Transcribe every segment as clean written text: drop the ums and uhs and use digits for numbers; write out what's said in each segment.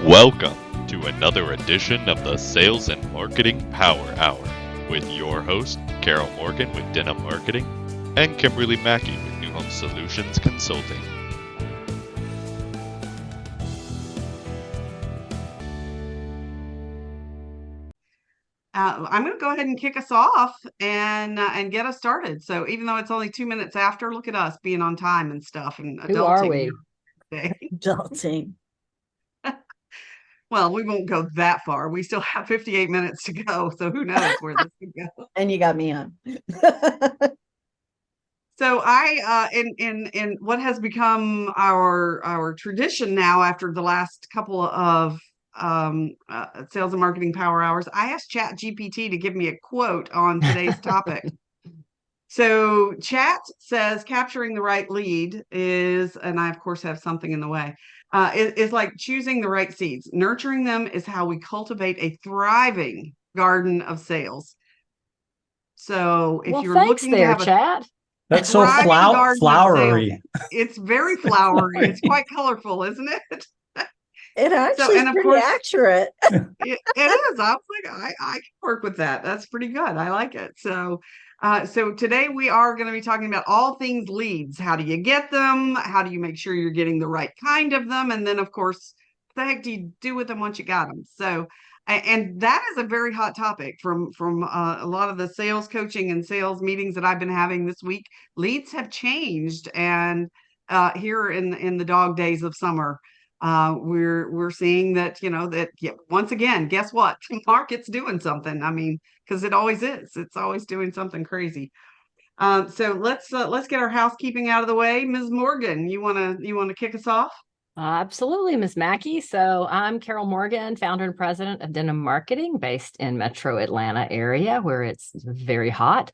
Welcome to another edition of the Sales and Marketing Power Hour with your host, Carol Morgan with Denim Marketing and Kimberly Mackey with New Home Solutions Consulting. I'm going to go ahead and kick us off and get us started. So even though it's only 2 minutes after, look at us being on time and stuff and adulting. Who are we? Adulting. Well, we won't go that far. We still have 58 minutes to go, so who knows where this could go. And you got me on. So in what has become our tradition now after the last couple of sales and marketing power hours, I asked ChatGPT to give me a quote on today's topic. So Chat says capturing the right lead is, and I of course have something in the way, is like choosing the right seeds. Nurturing them is how we cultivate a thriving garden of sales. So if you're looking to have Chat. That's so flowery. It's very flowery. It's quite colorful, isn't it? It actually is pretty accurate. It is. I was like, I can work with that. That's pretty good. I like it. So today we are going to be talking about all things leads. How do you get them? How do you make sure you're getting the right kind of them? And then, of course, what the heck do you do with them once you got them? So, and that is a very hot topic from a lot of the sales coaching and sales meetings that I've been having this week. Leads have changed, and here in the dog days of summer, we're seeing that once again, guess what? The market's doing something. I mean, because it always is. It's always doing something crazy. So let's get our housekeeping out of the way. Ms. Morgan, you wanna kick us off? Absolutely, Ms. Mackey. So I'm Carol Morgan, founder and president of Denim Marketing, based in Metro Atlanta area, where it's very hot.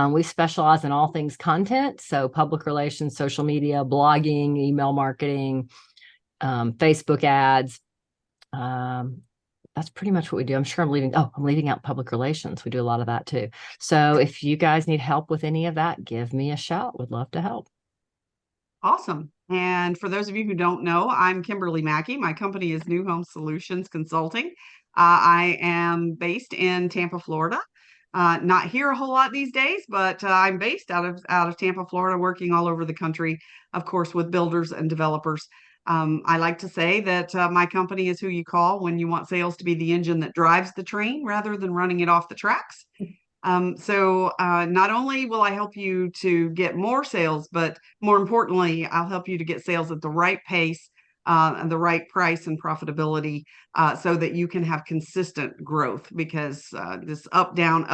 We specialize in all things content, so public relations, social media, blogging, email marketing, Facebook ads. That's pretty much what we do. I'm sure I'm leaving out public relations. We do a lot of that too. So if you guys need help with any of that, give me a shout. Would love to help. Awesome. And for those of you who don't know, I'm Kimberly Mackey. My company is New Home Solutions Consulting. I am based in Tampa, Florida. Not here a whole lot these days, but I'm based out of Tampa, Florida, working all over the country, of course, with builders and developers. I like to say that my company is who you call when you want sales to be the engine that drives the train rather than running it off the tracks. So not only will I help you to get more sales, but more importantly, I'll help you to get sales at the right pace and the right price and profitability so that you can have consistent growth, because this up, down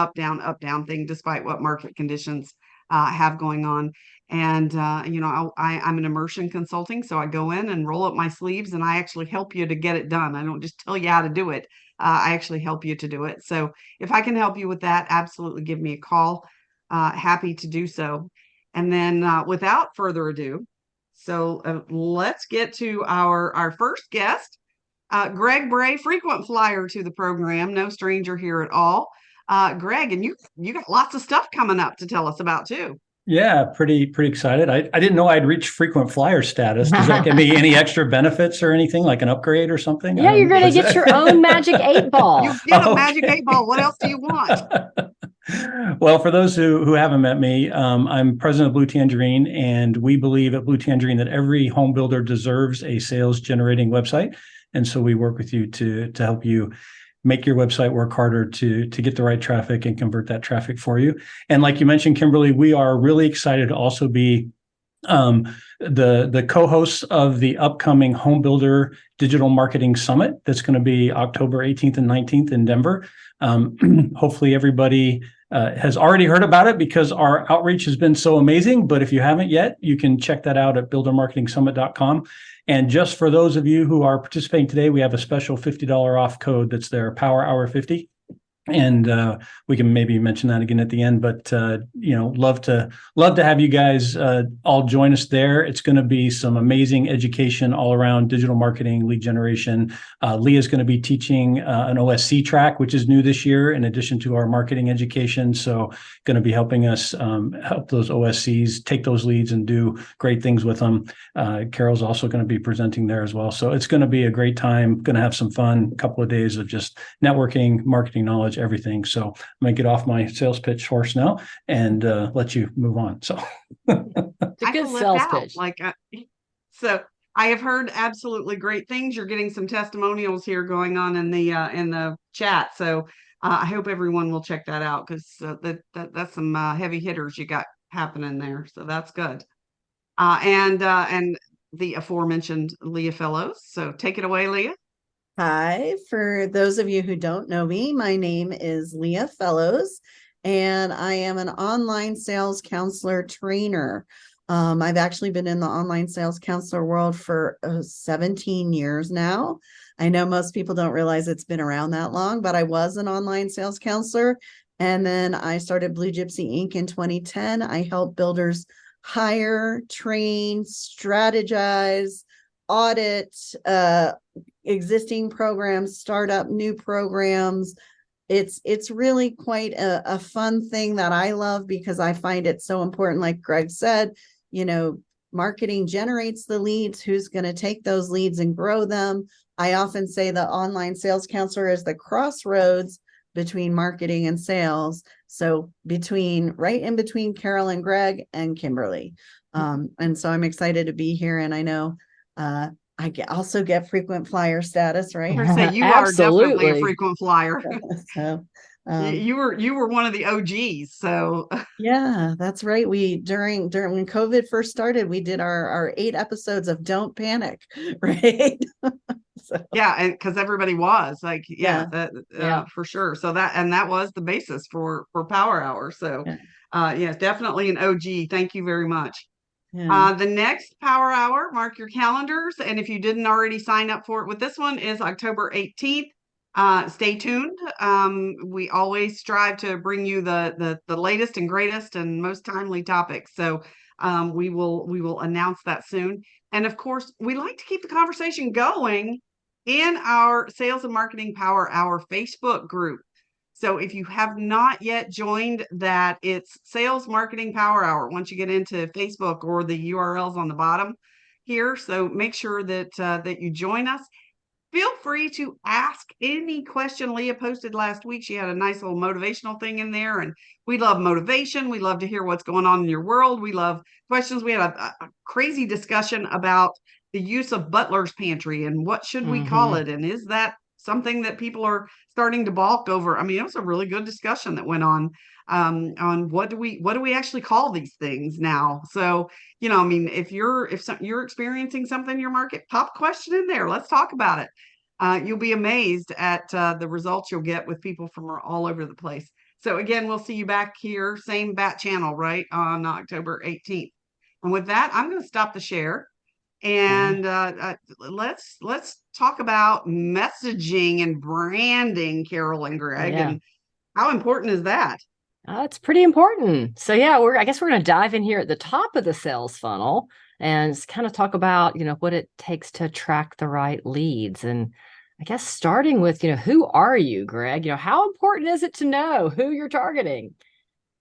thing, despite what market conditions have going on. And, I'm an immersion consulting, so I go in and roll up my sleeves and I actually help you to get it done. I don't just tell you how to do it. I actually help you to do it. So if I can help you with that, absolutely give me a call. Happy to do so. And then without further ado, let's get to our first guest, Greg Bray, frequent flyer to the program, no stranger here at all. Greg, and you got lots of stuff coming up to tell us about too. Yeah, pretty excited. I didn't know I'd reached frequent flyer status. Does that give me any extra benefits or anything, like an upgrade or something? Yeah, you're going to get your own magic 8-ball. You get a magic 8-ball. What else do you want? Well, for those who haven't met me, I'm president of Blue Tangerine, and we believe at Blue Tangerine that every home builder deserves a sales generating website. And so we work with you to help you make your website work harder to get the right traffic and convert that traffic for you. And like you mentioned, Kimberly, we are really excited to also be the co-hosts of the upcoming Home Builder Digital Marketing Summit that's going to be October 18th and 19th in Denver. Hopefully everybody has already heard about it because our outreach has been so amazing. But if you haven't yet, you can check that out at buildermarketingsummit.com. And just for those of you who are participating today, we have a special $50 off code that's there, Power Hour 50. And we can maybe mention that again at the end, but love to have you guys all join us there. It's going to be some amazing education all around digital marketing, lead generation. Leah's going to be teaching an OSC track, which is new this year, in addition to our marketing education. So going to be helping us help those OSCs take those leads and do great things with them. Carol's also going to be presenting there as well. So it's going to be a great time. Going to have some fun, a couple of days of just networking, marketing knowledge, everything. So I'm going to get off my sales pitch horse now and let you move on. So it's a good sales pitch. So I have heard absolutely great things. You're getting some testimonials here going on in the chat. So I hope everyone will check that out, because that's some heavy hitters you got happening there. So that's good. And the aforementioned Leah Fellows. So take it away, Leah. Hi, for those of you who don't know me, my name is Leah Fellows, and I am an online sales counselor trainer. I've actually been in the online sales counselor world for 17 years now. I know most people don't realize it's been around that long, but I was an online sales counselor. And then I started Blue Gypsy Inc. in 2010. I help builders hire, train, strategize, audit existing programs, start up new programs. It's really quite a fun thing that I love, because I find it so important. Like Greg said, marketing generates the leads. Who's going to take those leads and grow them? I often say the online sales counselor is the crossroads between marketing and sales. So right in between Carol and Greg and Kimberly. And so I'm excited to be here. And I know I also get frequent flyer status, right? Say you are definitely a frequent flyer. So you were one of the OGs. So yeah, that's right. During when COVID first started, we did our 8 episodes of Don't Panic, right? So, yeah, and because everybody was like, for sure. So that was the basis for Power Hour. So definitely an OG. Thank you very much. yeah. The next Power Hour, mark your calendars. And if you didn't already sign up for it with this one, is October 18th. Stay tuned. We always strive to bring you the latest and greatest and most timely topics. So we will announce that soon. And of course, we like to keep the conversation going in our Sales and Marketing Power Hour Facebook group. So if you have not yet joined that, it's Sales Marketing Power Hour once you get into Facebook, or the URL's on the bottom here. So make sure that you join us. Feel free to ask any question. Leah posted last week. She had a nice little motivational thing in there, and we love motivation. We love to hear what's going on in your world. We love questions. We had a crazy discussion about the use of butler's pantry and what should we call it, and is that something that people are starting to balk over? I mean, it was a really good discussion that went on what do we actually call these things now. So I mean, if you're experiencing something in your market, pop a question in there. Let's talk about it. You'll be amazed at the results you'll get with people from all over the place. So again, we'll see you back here, same bat channel, right, on October 18th. And with that, I'm going to stop the share. And let's talk about messaging and branding, Carol and Greg. And how important is that? It's pretty important. So I guess we're going to dive in here at the top of the sales funnel and kind of talk about, what it takes to attract the right leads. And I guess starting with, who are you, Greg? How important is it to know who you're targeting?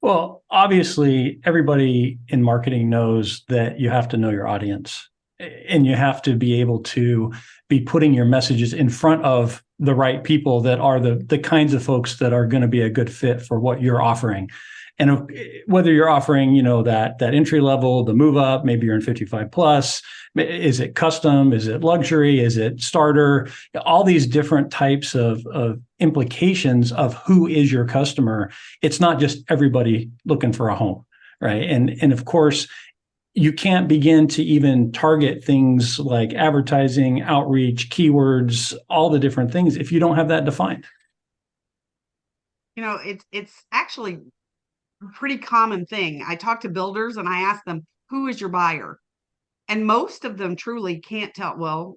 Well, obviously, everybody in marketing knows that you have to know your audience, and you have to be able to be putting your messages in front of the right people that are the kinds of folks that are going to be a good fit for what you're offering. And whether you're offering, that entry level, the move up, maybe you're in 55 plus, is it custom? Is it luxury? Is it starter? All these different types of implications of who is your customer. It's not just everybody looking for a home, right? And of course, you can't begin to even target things like advertising, outreach, keywords, all the different things if you don't have that defined. It's actually a pretty common thing. I talk to builders and I ask them, who is your buyer? And most of them truly can't tell. Well,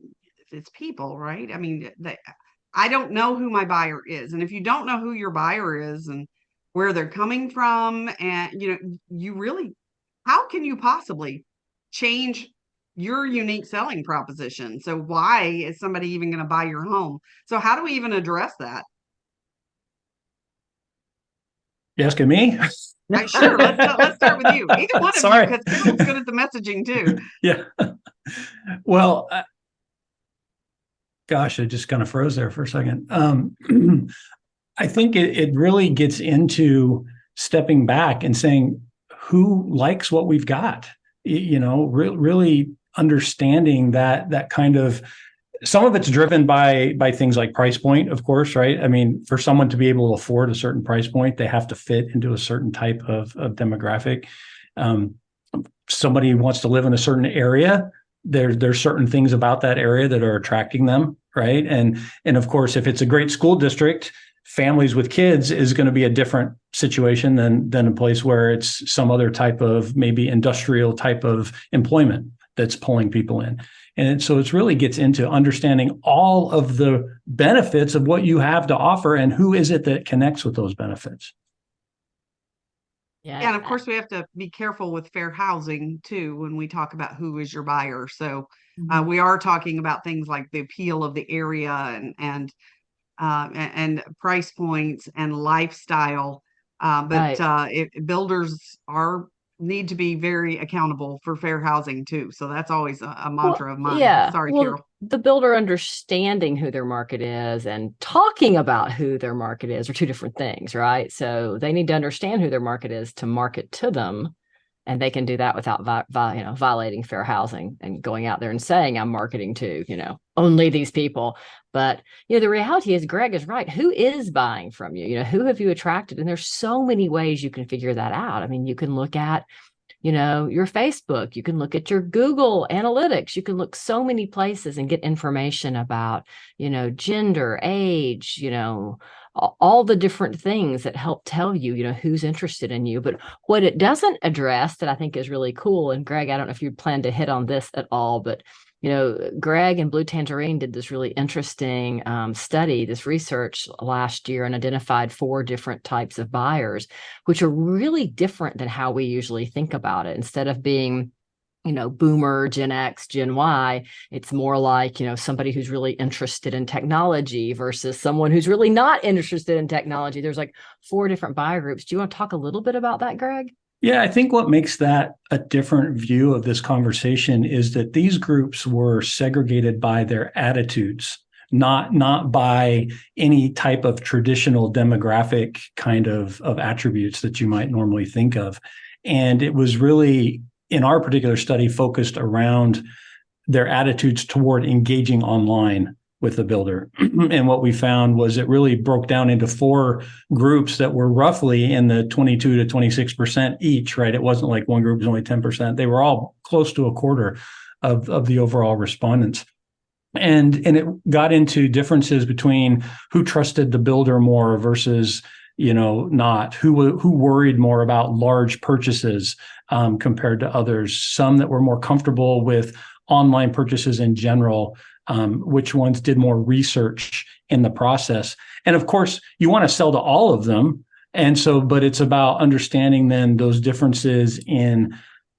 it's people, right? I mean, I don't know who my buyer is. And if you don't know who your buyer is and where they're coming from, and you really, how can you possibly change your unique selling proposition? So why is somebody even going to buy your home? So how do we even address that? You asking me? Sure, let's start with you. Either one of you, Sorry. because Carol's good at the messaging too. Yeah. Well, gosh, I just kind of froze there for a second. I think it really gets into stepping back and saying, who likes what we've got? Really understanding that kind of, some of it's driven by things like price point, of course, right? I mean, for someone to be able to afford a certain price point, they have to fit into a certain type of demographic. Somebody wants to live in a certain area. There's certain things about that area that are attracting them, right? And of course, if it's a great school district, families with kids is going to be a different situation than a place where it's some other type of maybe industrial type of employment that's pulling people in. And so it really gets into understanding all of the benefits of what you have to offer and who is it that connects with those benefits. Yeah, and of course we have to be careful with fair housing too when we talk about who is your buyer. So we are talking about things like the appeal of the area and price points and lifestyle. Builders need to be very accountable for fair housing too. So that's always a mantra of mine. Yeah. Sorry, well, Carol. The builder understanding who their market is and talking about who their market is are two different things, right? So they need to understand who their market is to market to them. And they can do that without violating fair housing and going out there and saying, I'm marketing to, only these people. But, the reality is Greg is right. Who is buying from you? Who have you attracted? And there's so many ways you can figure that out. I mean, you can look at, your Facebook, you can look at your Google Analytics, you can look so many places and get information about, gender, age, all the different things that help tell you, who's interested in you. But what it doesn't address that I think is really cool, and Greg, I don't know if you plan to hit on this at all, but Greg and Blue Tangerine did this really interesting study, this research last year, and identified 4 different types of buyers, which are really different than how we usually think about it. Instead of being boomer, Gen X, Gen Y, it's more like, somebody who's really interested in technology versus someone who's really not interested in technology. There's like 4 different buyer groups. Do you want to talk a little bit about that, Greg? Yeah, I think what makes that a different view of this conversation is that these groups were segregated by their attitudes, not by any type of traditional demographic kind of attributes that you might normally think of. And it was really, in our particular study, focused around their attitudes toward engaging online with the builder. And what we found was it really broke down into 4 groups that were roughly in the 22 to 26% each, right? It wasn't like one group was only 10%. They were all close to a quarter of the overall respondents. And it got into differences between who trusted the builder more versus not, who worried more about large purchases compared to others, some that were more comfortable with online purchases in general, which ones did more research in the process. And of course, you want to sell to all of them. And so, but it's about understanding then those differences in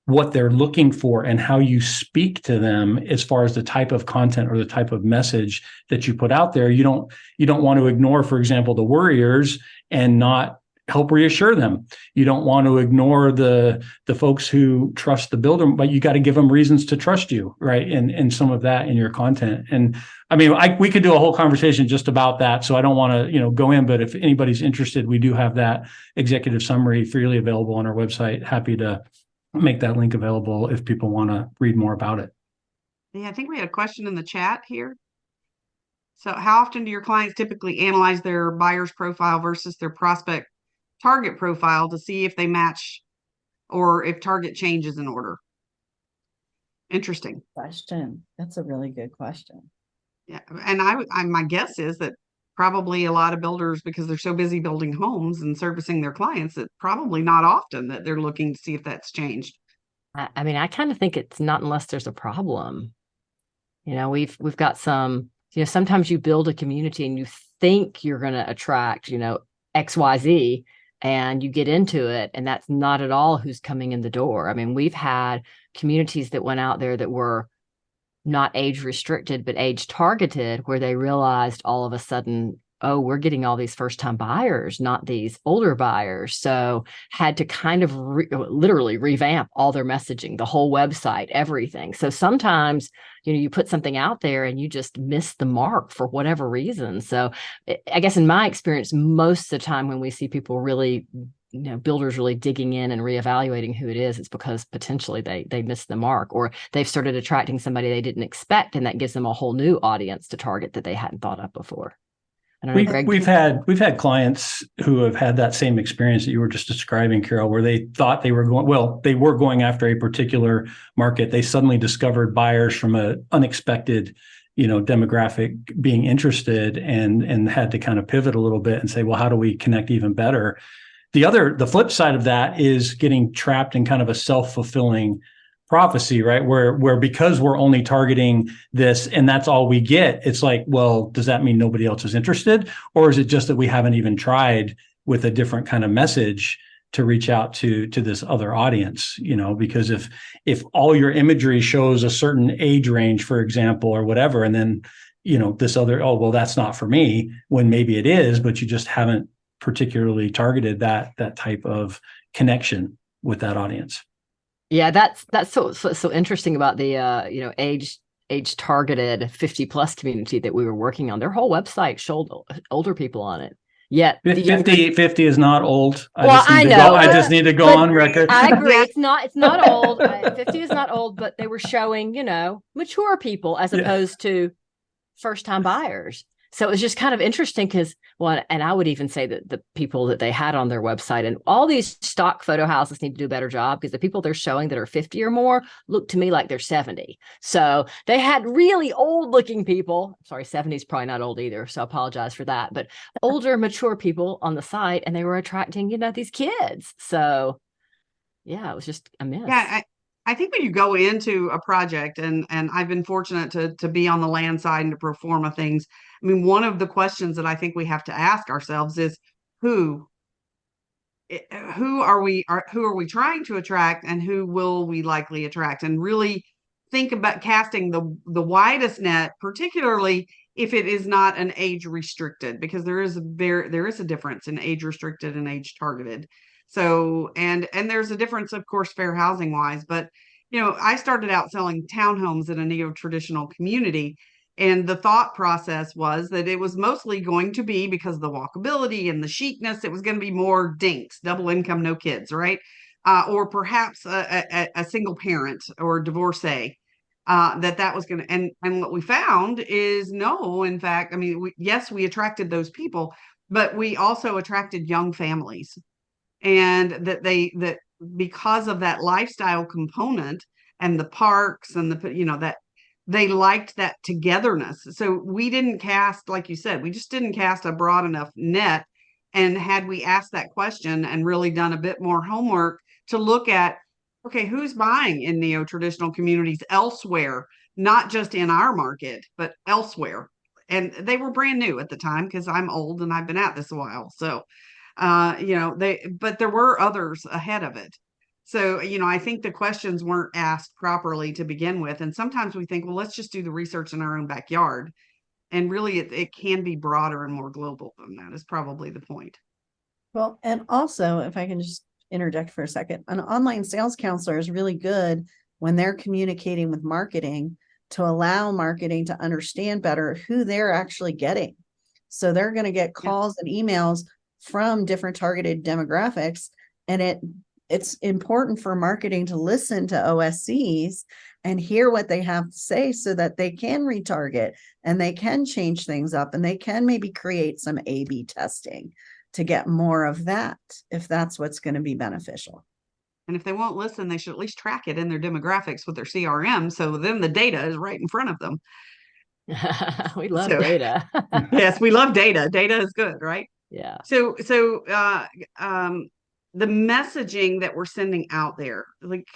what they're looking for and how you speak to them as far as the type of content or the type of message that you put out there. You don't want to ignore, for example, the worriers and not help reassure them. You don't want to ignore the folks who trust the builder, but you got to give them reasons to trust you, right? And some of that in your content. And I mean, we could do a whole conversation just about that. So I don't want to, go in, but if anybody's interested, we do have that executive summary freely available on our website. Happy to make that link available if people want to read more about it. Yeah, I think we had a question in the chat here. So how often do your clients typically analyze their buyer's profile versus their prospect target profile to see if they match or if target changes in order? Interesting question. That's a really good question. Yeah, and my guess is that probably a lot of builders, because they're so busy building homes and servicing their clients, that probably not often that they're looking to see if that's changed. I mean, I kind of think it's not unless there's a problem. We've got some sometimes you build a community and you think you're going to attract, XYZ, and you get into it, and that's not at all who's coming in the door. I mean, we've had communities that went out there that were not age restricted, but age targeted, where they realized all of a sudden, oh, we're getting all these first time buyers, not these older buyers. So had to kind of literally revamp all their messaging, the whole website, everything. So sometimes, you put something out there and you just miss the mark for whatever reason. So I guess in my experience, most of the time when we see people really, builders really digging in and reevaluating who it is, it's because potentially they missed the mark, or they've started attracting somebody they didn't expect, and that gives them a whole new audience to target that they hadn't thought of before. I don't know, Greg. We've had clients who have had that same experience that you were just describing, Carol, where they thought they were going after a particular market. They suddenly discovered buyers from an unexpected, demographic being interested, and had to kind of pivot a little bit and say, well, how do we connect even better? The flip side of that is getting trapped in kind of a self-fulfilling prophecy, right? Where because we're only targeting this and that's all we get, it's like, well, does that mean nobody else is interested? Or is it just that we haven't even tried with a different kind of message to reach out to this other audience? Because if all your imagery shows a certain age range, for example, or whatever, and then, this other, oh, well, that's not for me, when maybe it is, but you just haven't particularly targeted that type of connection with that audience. Yeah, that's so interesting about the age targeted 50 plus community that we were working on. Their whole website showed older people on it. Yet 50 is not old. I know. I just need to go on record. I agree. It's not old. 50 is not old, but they were showing, mature people as opposed to first time buyers. So it was just kind of interesting because, and I would even say that the people that they had on their website, and all these stock photo houses need to do a better job, because the people they're showing that are 50 or more look to me like they're 70. So they had really old looking people. Sorry, 70 is probably not old either, so I apologize for that. But older, mature people on the site, and they were attracting, these kids. So yeah, it was just a miss. Yeah, I think when you go into a project, and I've been fortunate to be on the land side and to pro forma things. I mean, one of the questions that I think we have to ask ourselves is who are we trying to attract, and who will we likely attract, and really think about casting the widest net, particularly if it is not an age restricted, because there is a difference in age restricted and age targeted. So, and there's a difference, of course, fair housing wise, but I started out selling townhomes in a neo-traditional community, and the thought process was that it was mostly going to be, because of the walkability and the chicness, it was going to be more dinks, double income, no kids, right? Or perhaps a single parent or divorcee. That was going to, and what we found is no, in fact, I mean, we attracted those people, but we also attracted young families, and that because of that lifestyle component and the parks and that they liked that togetherness. So we didn't cast, like you said, we just didn't cast a broad enough net. And had we asked that question and really done a bit more homework to look at, okay, who's buying in neo-traditional communities elsewhere, not just in our market, but elsewhere. And they were brand new at the time, because I'm old and I've been at this a while. So, but there were others ahead of it. So, I think the questions weren't asked properly to begin with. And sometimes we think, well, let's just do the research in our own backyard. And really, it can be broader and more global than that, is probably the point. Well, and also, if I can just interject for a second, an online sales counselor is really good when they're communicating with marketing to allow marketing to understand better who they're actually getting. So they're going to get calls and emails from different targeted demographics, and it's important for marketing to listen to OSCs and hear what they have to say, so that they can retarget and they can change things up, and they can maybe create some A/B testing to get more of that, if that's what's going to be beneficial. And if they won't listen, they should at least track it in their demographics with their CRM, so then the data is right in front of them. We love data. Yes, we love data. Data is good, right? Yeah. So the messaging that we're sending out there, like,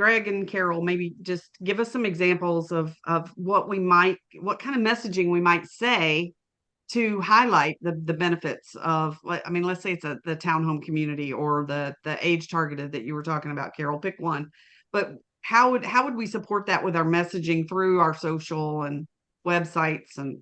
Greg and Carol, maybe just give us some examples of what kind of messaging we might say to highlight the benefits of, I mean, let's say it's the townhome community or the age targeted that you were talking about, Carol, pick one. But how would we support that with our messaging through our social and websites? And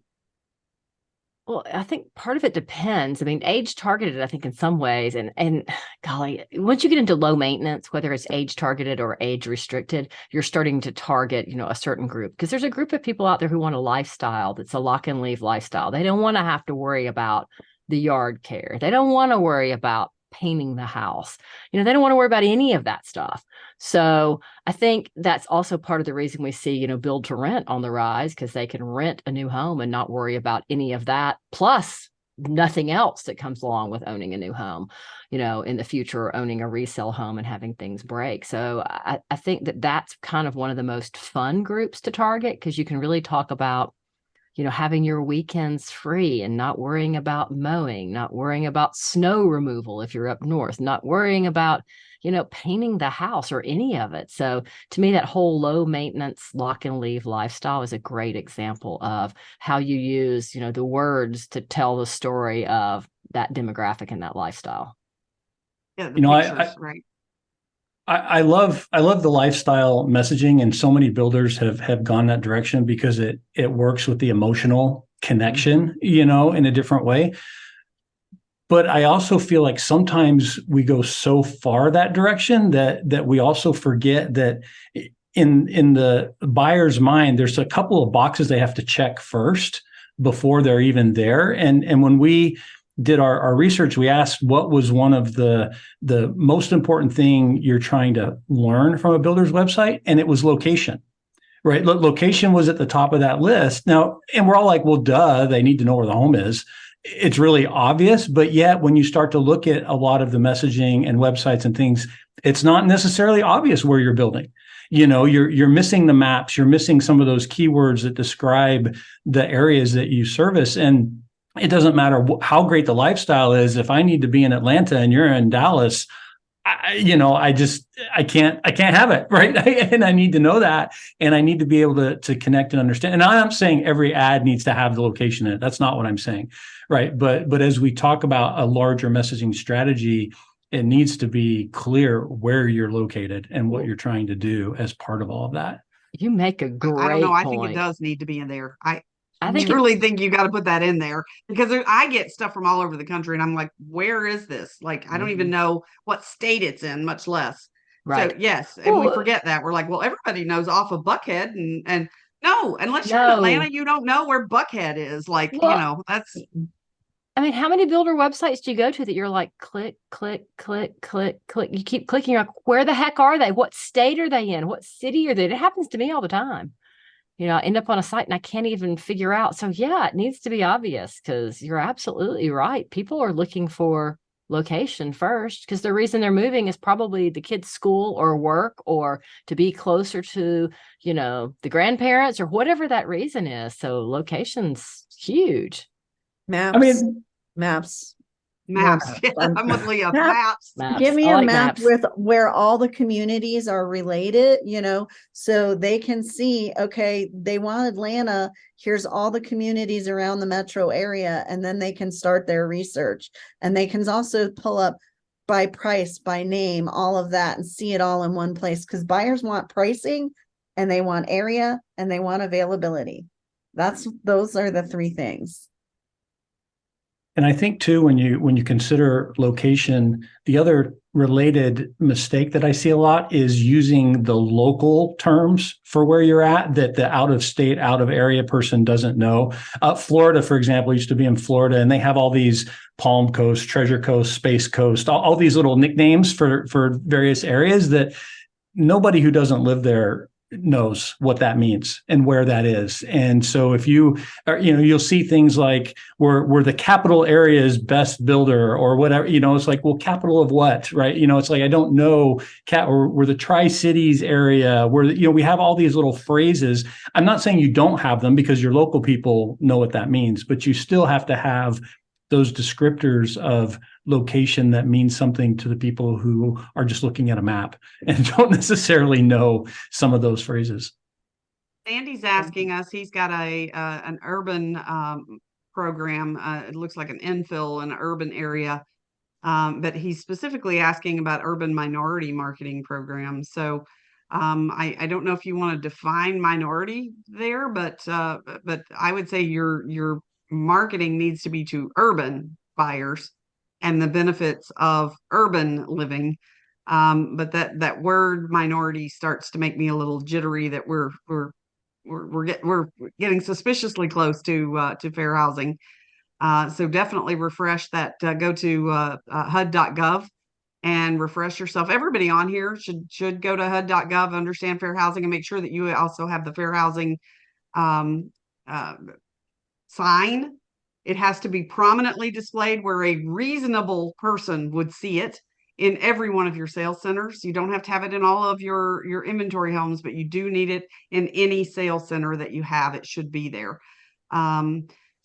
Well, I think part of it depends. I mean, age targeted, I think in some ways, and golly, once you get into low maintenance, whether it's age targeted or age restricted, you're starting to target, a certain group, because there's a group of people out there who want a lifestyle that's a lock and leave lifestyle. They don't want to have to worry about the yard care. They don't want to worry about painting the house. They don't want to worry about any of that stuff. So I think that's also part of the reason we see, build to rent on the rise, because they can rent a new home and not worry about any of that, plus nothing else that comes along with owning a new home, in the future, or owning a resale home and having things break. So I think that's kind of one of the most fun groups to target, because you can really talk about having your weekends free and not worrying about mowing, not worrying about snow removal if you're up north, not worrying about, painting the house or any of it. So to me, that whole low maintenance lock and leave lifestyle is a great example of how you use, the words to tell the story of that demographic and that lifestyle. Yeah, the pictures, right. I love the lifestyle messaging, and so many builders have gone that direction because it works with the emotional connection, in a different way. But I also feel like sometimes we go so far that direction that we also forget that in the buyer's mind, there's a couple of boxes they have to check first before they're even there. And when we did our research, we asked what was one of the most important thing you're trying to learn from a builder's website, and it was location, right? Location was at the top of that list. Now, and we're all like, well, duh, they need to know where the home is. It's really obvious, but yet when you start to look at a lot of the messaging and websites and things, it's not necessarily obvious where you're building. You're missing the maps, you're missing some of those keywords that describe the areas that you service. And it doesn't matter how great the lifestyle is. If I need to be in Atlanta and you're in Dallas, I can't have it, right? And I need to know that, and I need to be able to connect and understand. And I'm not saying every ad needs to have the location in it. That's not what I'm saying, right? But as we talk about a larger messaging strategy, it needs to be clear where you're located and what you're trying to do as part of all of that. You make a great I don't know. I point. think it does need to be in there. I think truly think you got to put that in there, because I get stuff from all over the country and I'm like, where is this? Like, I don't even know what state it's in, much less. Right. So yes. And we forget that. We're like, well, everybody knows off of Buckhead, and no, unless you're in Atlanta, you don't know where Buckhead is. Like, that's. I mean, how many builder websites do you go to that you're like, click, click, click, click, click? You keep clicking. You're like, where the heck are they? What state are they in? What city are they? It happens to me all the time. I end up on a site and I can't even figure out. So yeah, it needs to be obvious, because you're absolutely right. People are looking for location first, because the reason they're moving is probably the kids' school or work, or to be closer to, the grandparents, or whatever that reason is. So location's huge. Maps. Maps. Yeah, I'm with Leah. Maps. Give me a map with where all the communities are related, so they can see, okay, they want Atlanta. Here's all the communities around the metro area. And then they can start their research, and they can also pull up by price, by name, all of that, and see it all in one place, because buyers want pricing, and they want area, and they want availability. Those are the three things. And I think too, when you consider location, the other related mistake that I see a lot is using the local terms for where you're at that the out of state, out of area person doesn't know. Florida, for example, used to be in Florida, and they have all these Palm Coast, Treasure Coast, Space Coast, all these little nicknames for various areas that nobody who doesn't live there knows what that means and where that is. And so if you are, you'll see things like we're the capital area's best builder or whatever, it's like, well, capital of what, right? It's like, I don't know, or we're the Tri-Cities area, where, we have all these little phrases. I'm not saying you don't have them, because your local people know what that means, but you still have to have those descriptors of location that means something to the people who are just looking at a map and don't necessarily know some of those phrases. Sandy's asking us, he's got an urban program. It looks like an infill in an urban area. But he's specifically asking about urban minority marketing programs. So I don't know if you want to define minority there, but I would say your marketing needs to be to urban buyers and the benefits of urban living. But that word minority starts to make me a little jittery that we're getting suspiciously close to fair housing. So definitely refresh that. Go to HUD.gov and refresh yourself. Everybody on here should go to HUD.gov, understand fair housing, and make sure that you also have the fair housing um, uh, sign. It has to be prominently displayed where a reasonable person would see it in every one of your sales centers. You don't have to have it in all of your inventory homes, but you do need it in any sales center that you have. It should be there.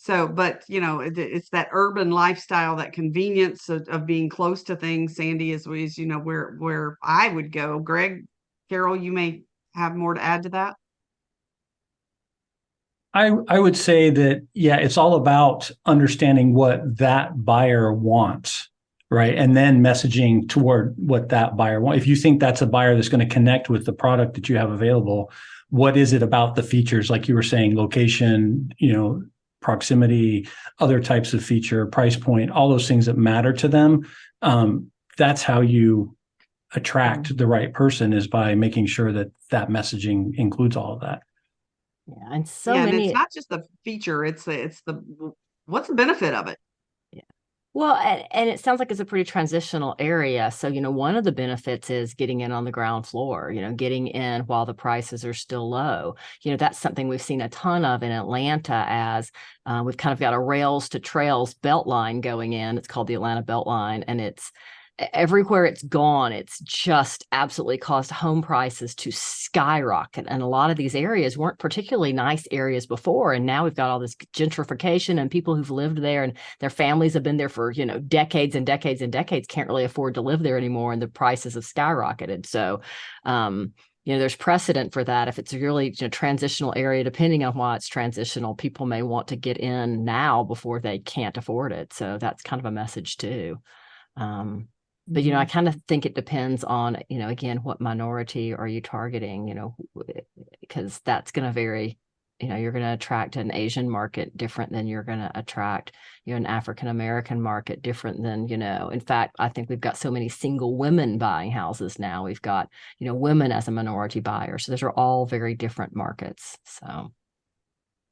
But it's that urban lifestyle, that convenience of being close to things. Sandy is where I would go. Greg, Carol, you may have more to add to that. I would say that, yeah, it's all about understanding what that buyer wants, right? And then messaging toward what that buyer wants. If you think that's a buyer that's going to connect with the product that you have available, what is it about the features, like you were saying, location, proximity, other types of feature, price point, all those things that matter to them. That's how you attract the right person, is by making sure that that messaging includes all of that. Yeah, and and it's not just the feature, it's the what's the benefit of it? Yeah. Well, and it sounds like it's a pretty transitional area. So, one of the benefits is getting in on the ground floor, getting in while the prices are still low. That's something we've seen a ton of in Atlanta, as we've kind of got a rails to trails belt line going in. It's called the Atlanta Belt Line, and it's everywhere it's gone, it's just absolutely caused home prices to skyrocket. And a lot of these areas weren't particularly nice areas before. And now we've got all this gentrification, and people who've lived there and their families have been there for, decades and decades and decades, can't really afford to live there anymore. And the prices have skyrocketed. So, there's precedent for that. If it's a really transitional area, depending on why it's transitional, people may want to get in now before they can't afford it. So that's kind of a message too. But, I kind of think it depends on, again, what minority are you targeting, because that's going to vary. You're going to attract an Asian market different than you're going to attract, an African-American market different than, in fact, I think we've got so many single women buying houses now. We've got, women as a minority buyer. So those are all very different markets. So.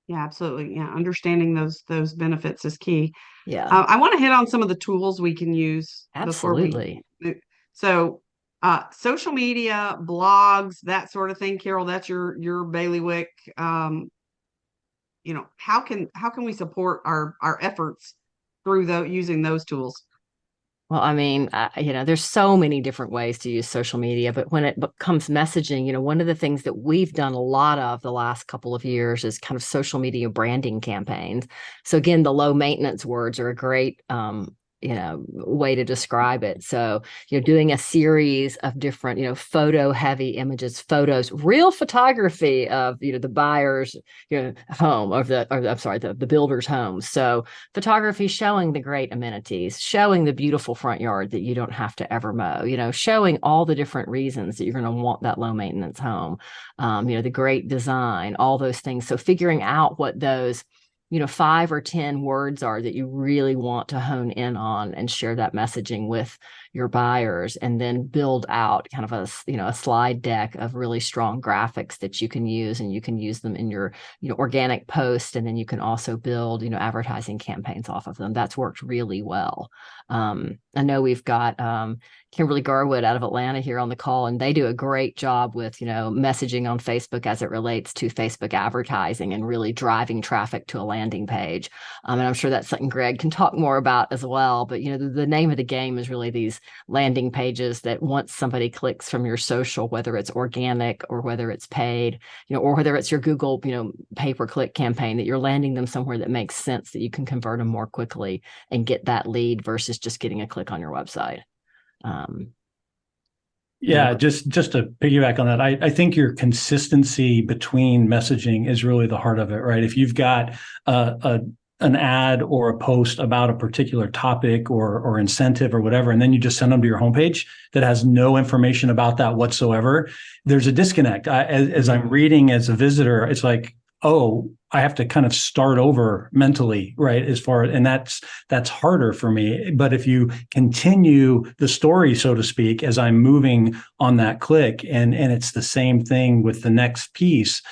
Yeah, absolutely. Yeah. Understanding those benefits is key. Yeah. I want to hit on some of the tools we can use. Absolutely. So social media, blogs, that sort of thing. Carol, that's your bailiwick. How can we support our efforts through using those tools? Well, I mean, there's so many different ways to use social media, but when it becomes messaging, one of the things that we've done a lot of the last couple of years is kind of social media branding campaigns. So again, the low maintenance words are a great way to describe it. So, doing a series of different, photo heavy images, photos, real photography of, the buyer's, home, or the builder's home. So photography showing the great amenities, showing the beautiful front yard that you don't have to ever mow, showing all the different reasons that you're going to want that low maintenance home, the great design, all those things. So figuring out what those 5 or 10 words are that you really want to hone in on and share that messaging with your buyers, and then build out kind of a slide deck of really strong graphics that you can use, and you can use them in your organic post, and then you can also build advertising campaigns off of them. That's worked really well. I know we've got Kimberly Garwood out of Atlanta here on the call, and they do a great job with, messaging on Facebook as it relates to Facebook advertising and really driving traffic to a landing page. And I'm sure that's something Greg can talk more about as well. But, the name of the game is really these landing pages that once somebody clicks from your social, whether it's organic or whether it's paid, or whether it's your Google, pay-per-click campaign, that you're landing them somewhere that makes sense, that you can convert them more quickly and get that lead versus just getting a click on your website. Just to piggyback on that, I think your consistency between messaging is really the heart of it, right? If you've got an ad or a post about a particular topic or incentive or whatever, and then you just send them to your homepage that has no information about that whatsoever, there's a disconnect. As I'm reading as a visitor, it's like, oh, I have to kind of start over mentally, right? And that's harder for me. But if you continue the story, so to speak, as I'm moving on that click, and it's the same thing with the next piece,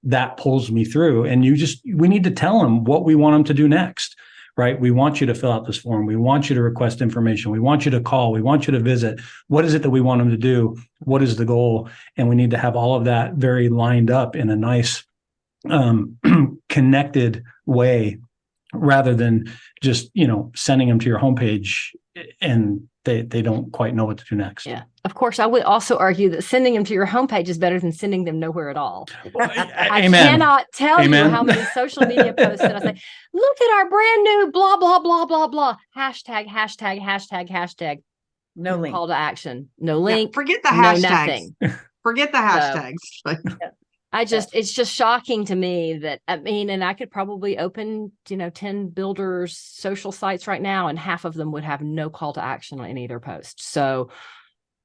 that pulls me through. And we need to tell them what we want them to do next, right? We want you to fill out this form. We want you to request information. We want you to call. We want you to visit. What is it that we want them to do? What is the goal? And we need to have all of that very lined up in a nice, connected way, rather than just sending them to your homepage and they don't quite know what to do next. Yeah, of course, I would also argue that sending them to your homepage is better than sending them nowhere at all. I cannot tell you how many social media posts that I say, look at our brand new blah blah blah blah blah hashtag no link, call to action, no link, forget the hashtags, nothing. Forget the hashtags. It's just shocking to me that, and I could probably open, 10 builders' social sites right now, and half of them would have no call to action on any of their posts. So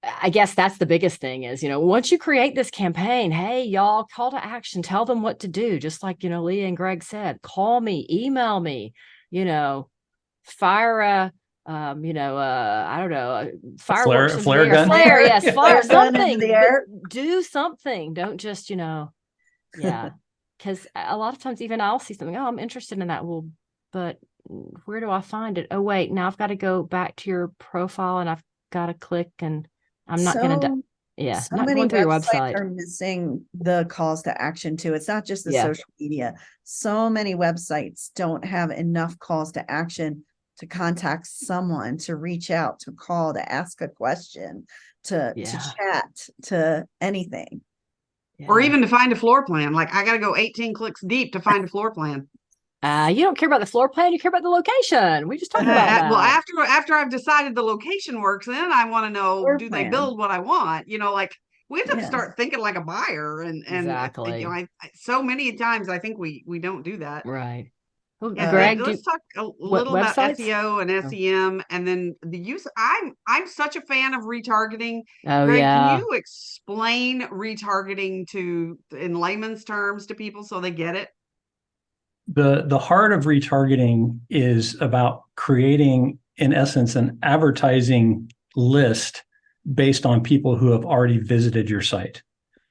I guess that's the biggest thing is, once you create this campaign, hey, y'all, call to action, tell them what to do. Just like, Leah and Greg said, call me, email me, fire a, I don't know, fireworks, flare gun, yes, fire something, the air. Do something. Don't just, yeah, because a lot of times even I'll see something, oh, I'm interested in that. Well, but where do I find it? Oh, wait, now I've got to go back to your profile and I've got to click, and I'm not going to, so not many going through your websites website. are missing the calls to action too. It's not just the Yeah. social media. So many websites don't have enough calls to action to contact someone, to reach out, to call, to ask a question, to chat, to anything. Yeah. Or even to find a floor plan. Like I got to go 18 clicks deep to find a floor plan. You don't care about the floor plan, you care about the location. We just talked about that. Well, after I've decided the location works, then I want to know, Floor do plan. they build what I want? Like we have to Yes. start thinking like a buyer, and Exactly. so many times I think we don't do that. Right. Well, Yeah, Greg, let's talk a little about websites? SEO and SEM, and then the use. I'm such a fan of retargeting. Oh, Greg, yeah. can you explain retargeting in layman's terms to people so they get it? The heart of retargeting is about creating, in essence, an advertising list based on people who have already visited your site.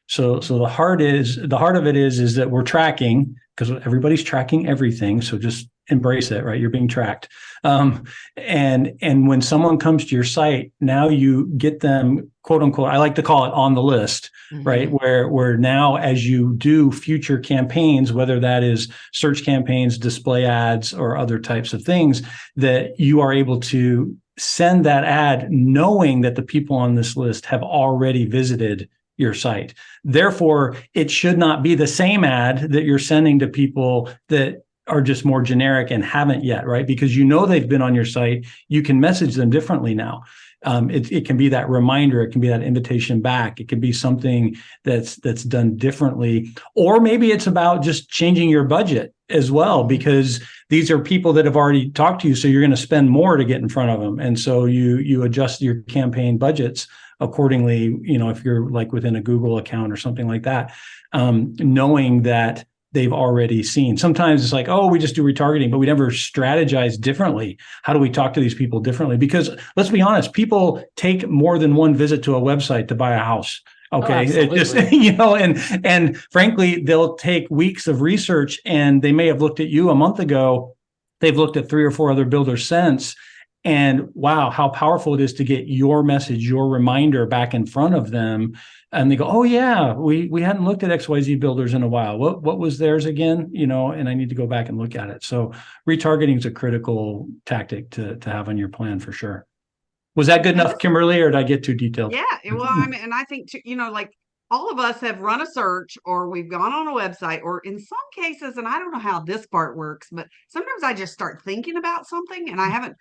So the heart of it is that we're tracking, because everybody's tracking everything. So just embrace it, right? You're being tracked. And when someone comes to your site, now you get them, quote unquote, I like to call it on the list, right? Where now, as you do future campaigns, whether that is search campaigns, display ads, or other types of things, that you are able to send that ad knowing that the people on this list have already visited your site. Therefore, it should not be the same ad that you're sending to people that are just more generic and haven't yet, right? Because they've been on your site, you can message them differently now. It can be that reminder, it can be that invitation back, it can be something that's done differently, or maybe it's about just changing your budget as well, because these are people that have already talked to you, so you're going to spend more to get in front of them, and so you adjust your campaign budgets accordingly. If you're like within a Google account or something like that, knowing that they've already seen. Sometimes it's like, oh, we just do retargeting, but we never strategize differently. How do we talk to these people differently? Because let's be honest, people take more than one visit to a website to buy a house. Okay. Oh, it just, and frankly, they'll take weeks of research, and they may have looked at you a month ago. They've looked at 3 or 4 other builders since, And wow, how powerful it is to get your message, your reminder back in front of them. And they go, oh yeah, we hadn't looked at XYZ builders in a while. What was theirs again? And I need to go back and look at it. So retargeting is a critical tactic to have on your plan for sure. Was that good enough, Kimberly, or did I get too detailed? Yeah, well, I mean, and I think too, like all of us have run a search or we've gone on a website, or in some cases, and I don't know how this part works, but sometimes I just start thinking about something and I haven't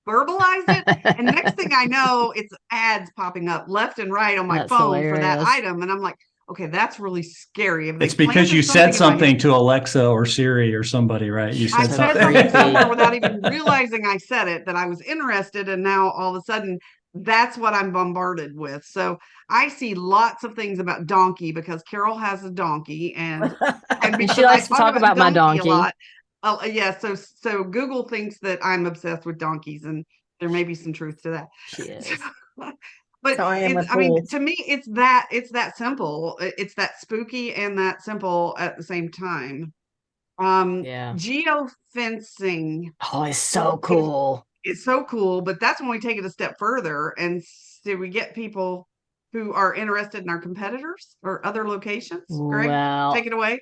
verbalized it. And next thing I know, it's ads popping up left and right on my That's phone for that hilarious. item. And I'm like, okay, that's really scary. If they It's because planted you said in my head- something to Alexa or Siri or somebody, right? You I said said something. something somewhere without even realizing I said it, that I was interested, and now all of a sudden that's what I'm bombarded with. So I see lots of things about donkey because Carol has a donkey, and because she likes to talk about my donkey a lot. Yeah, so Google thinks that I'm obsessed with donkeys, and there may be some truth to that. She is. But So I am a I mean, fool. to me, it's that simple. It's that spooky and that simple at the same time. Yeah. Geofencing Oh, it's so cool. is so cool, but that's when we take it a step further and so we get people who are interested in our competitors or other locations. Greg, Well, take it away.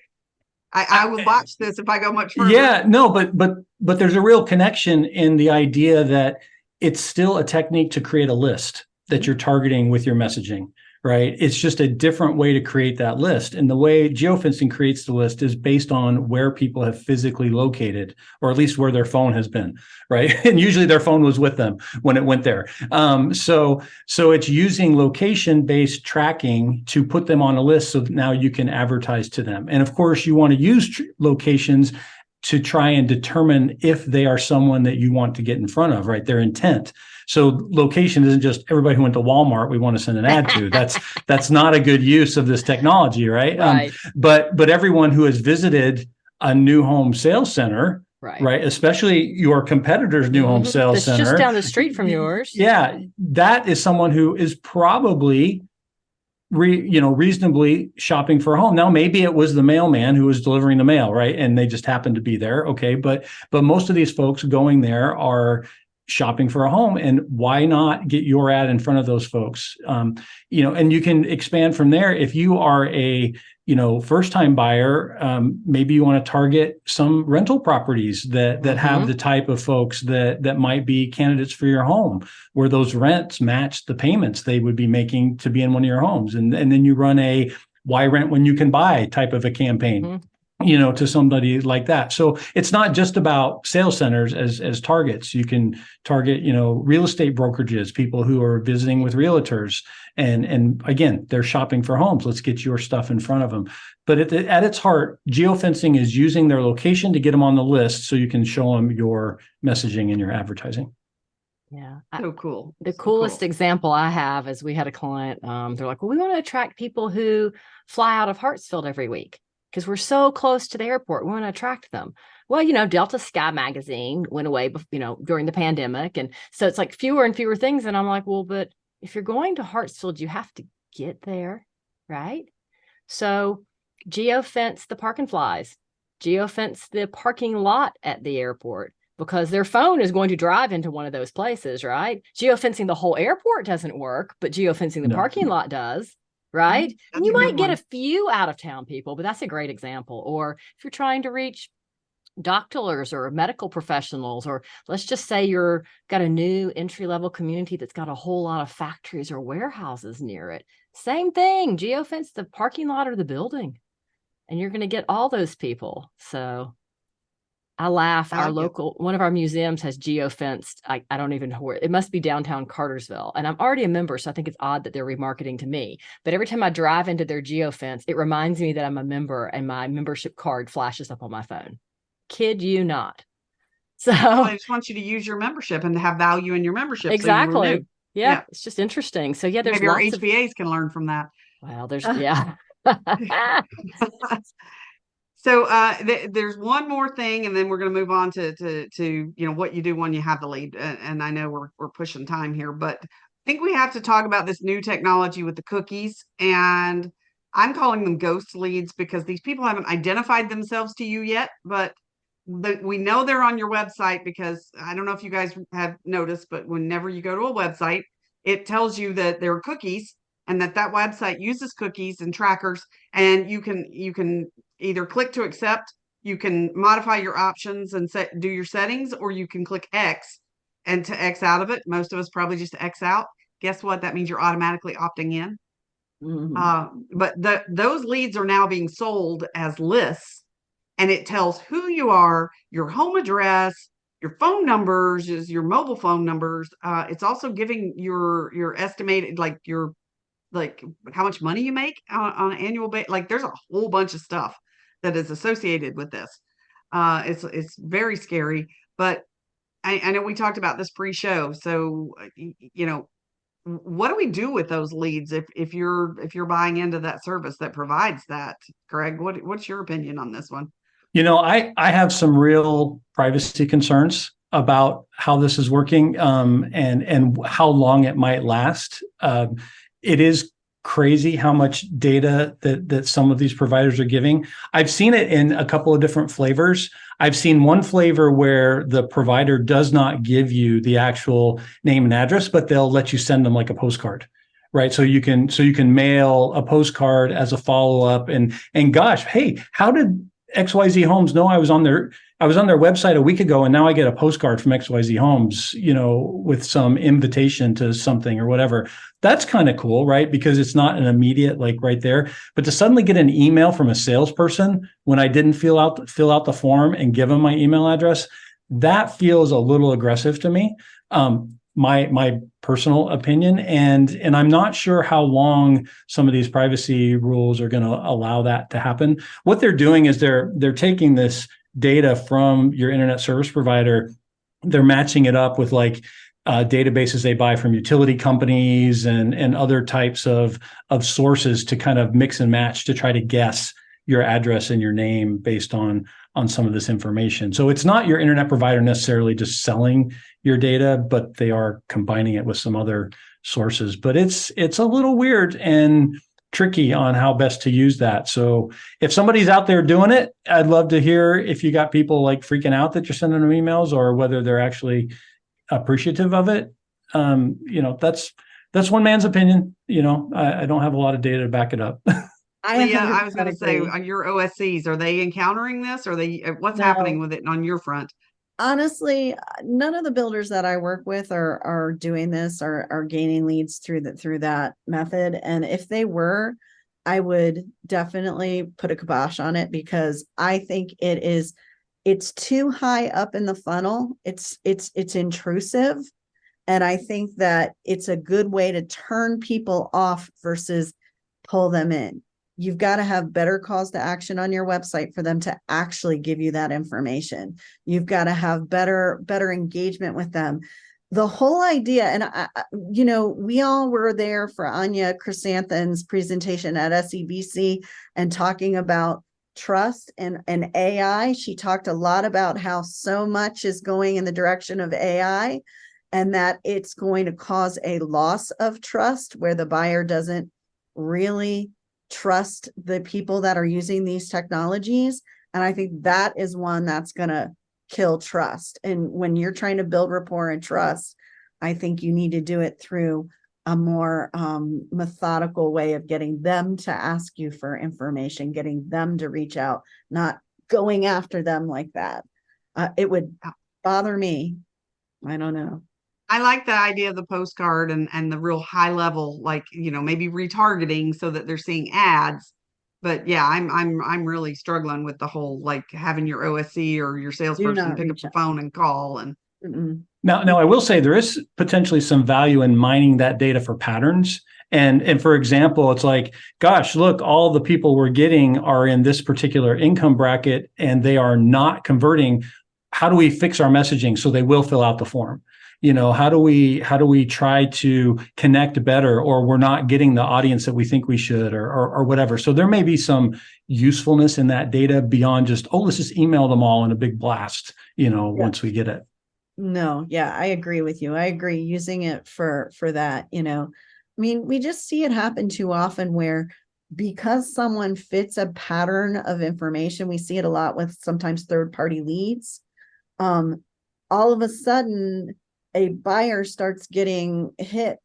I will watch this if I go much further. Yeah, no, but there's a real connection in the idea that it's still a technique to create a list that you're targeting with your messaging, right? It's just a different way to create that list. And the way geofencing creates the list is based on where people have physically located, or at least where their phone has been, right? And usually their phone was with them when it went there. So it's using location-based tracking to put them on a list so that now you can advertise to them. And of course, you want to use locations to try and determine if they are someone that you want to get in front of, right? Their intent. So location isn't just everybody who went to Walmart we want to send an ad to. That's not a good use of this technology, right? Right. But everyone who has visited a new home sales center, right? Especially your competitor's new home sales That's center, just down the street from yours. Yeah, that is someone who is probably reasonably shopping for a home. Now, maybe it was the mailman who was delivering the mail, right? And they just happened to be there. Okay. But most of these folks going there are shopping for a home, and why not get your ad in front of those folks? And you can expand from there. If you are a first-time buyer, maybe you want to target some rental properties that have the type of folks that might be candidates for your home, where those rents match the payments they would be making to be in one of your homes. And then you run a why rent when you can buy type of a campaign. To somebody like that. So it's not just about sales centers as targets. You can target, real estate brokerages, people who are visiting with realtors, and again, they're shopping for homes. Let's get your stuff in front of them. But at its heart, geofencing is using their location to get them on the list so you can show them your messaging and your advertising. Yeah. So cool. The So coolest cool. example I have is we had a client, they're like, well, we want to attract people who fly out of Hartsfield every week, because we're so close to the airport. We want to attract them. Well, Delta Sky Magazine went away, during the pandemic. And so it's like fewer and fewer things. And I'm like, well, but if you're going to Hartsfield, you have to get there, right? So geofence the park and flies, geofence the parking lot at the airport, because their phone is going to drive into one of those places, right? Geofencing the whole airport doesn't work, but geofencing the parking lot does. Right. That's And you a good might get one. a few out of town people, but that's a great example. Or if you're trying to reach doctors or medical professionals, or let's just say you're got a new entry-level community that's got a whole lot of factories or warehouses near it. Same thing, geofence the parking lot or the building, and you're going to get all those people. So I laugh. Our local, one of our museums has geofenced. I don't even know where. It must be downtown Cartersville. And I'm already a member, so I think it's odd that they're remarketing to me. But every time I drive into their geofence, it reminds me that I'm a member, and my membership card flashes up on my phone. Kid you not. So I just want you to use your membership and to have value in your membership. Exactly. So you yeah, it's just interesting. So yeah, there's maybe our lots of HBAs can learn from that. well, there's yeah. So there's one more thing, and then we're going to move on to what you do when you have the lead. And I know we're pushing time here, but I think we have to talk about this new technology with the cookies. And I'm calling them ghost leads because these people haven't identified themselves to you yet, but we know they're on your website because I don't know if you guys have noticed, but whenever you go to a website, it tells you that there are cookies and that website uses cookies and trackers, and you can either click to accept, you can modify your options and do your settings, or you can click X and to X out of it. Most of us probably just X out. Guess what? That means you're automatically opting in. But those leads are now being sold as lists, and it tells who you are, your home address, your phone numbers, is your mobile phone numbers. It's also giving your estimated, like how much money you make on an annual basis. Like there's a whole bunch of stuff that is associated with this. It's very scary, but I know we talked about this pre-show. So what do we do with those leads if you're buying into that service that provides that? Greg, what's your opinion on this one? I have some real privacy concerns about how this is working, and how long it might last. It is crazy how much data that some of these providers are giving. I've seen it in a couple of different flavors. I've seen one flavor where the provider does not give you the actual name and address, but they'll let you send them like a postcard, right? So you can mail a postcard as a follow-up, and gosh, hey, how did XYZ Homes know I was on their website a week ago, and now I get a postcard from XYZ Homes, with some invitation to something or whatever. That's kind of cool, right? Because it's not an immediate, like right there. But to suddenly get an email from a salesperson when I didn't fill out the form and give them my email address, that feels a little aggressive to me. My personal opinion, and I'm not sure how long some of these privacy rules are going to allow that to happen. What they're doing is they're taking this data from your internet service provider, they're matching it up with databases they buy from utility companies and other types of sources to kind of mix and match to try to guess your address and your name based on some of this information. So it's not your internet provider necessarily just selling your data, but they are combining it with some other sources. But it's a little weird and tricky on how best to use that. So if somebody's out there doing it, I'd love to hear if you got people like freaking out that you're sending them emails, or whether they're actually appreciative of it. That's one man's opinion. I don't have a lot of data to back it up. I was going to say, agree. your OSCs, are they encountering this? Or what's happening with it on your front? Honestly, none of the builders that I work with are doing this, are gaining leads through that method. And if they were, I would definitely put a kibosh on it, because I think it's too high up in the funnel. It's intrusive. And I think that it's a good way to turn people off versus pull them in. You've got to have better calls to action on your website for them to actually give you that information. You've got to have better engagement with them. The whole idea, and we all were there for Anya Chrysanthem's presentation at SEBC and talking about trust and AI. She talked a lot about how so much is going in the direction of AI, and that it's going to cause a loss of trust where the buyer doesn't really trust the people that are using these technologies. And I think that is one that's going to kill trust. And when you're trying to build rapport and trust, I think you need to do it through a more methodical way of getting them to ask you for information, getting them to reach out, not going after them like that. It would bother me. I don't know. I like the idea of the postcard and the real high level, maybe retargeting so that they're seeing ads. But yeah, I'm really struggling with the whole, having your OSC or your salesperson pick up the phone and call. And Now I will say there is potentially some value in mining that data for patterns. And for example, it's like, gosh, look, all the people we're getting are in this particular income bracket and they are not converting. How do we fix our messaging so they will fill out the form? How do we try to connect better, or we're not getting the audience that we think we should, or whatever. So there may be some usefulness in that data beyond just, let's just email them all in a big blast, once we get it. No, yeah, I agree with you. I agree using it for that, we just see it happen too often where because someone fits a pattern of information, we see it a lot with sometimes third-party leads. All of a sudden, a buyer starts getting hit.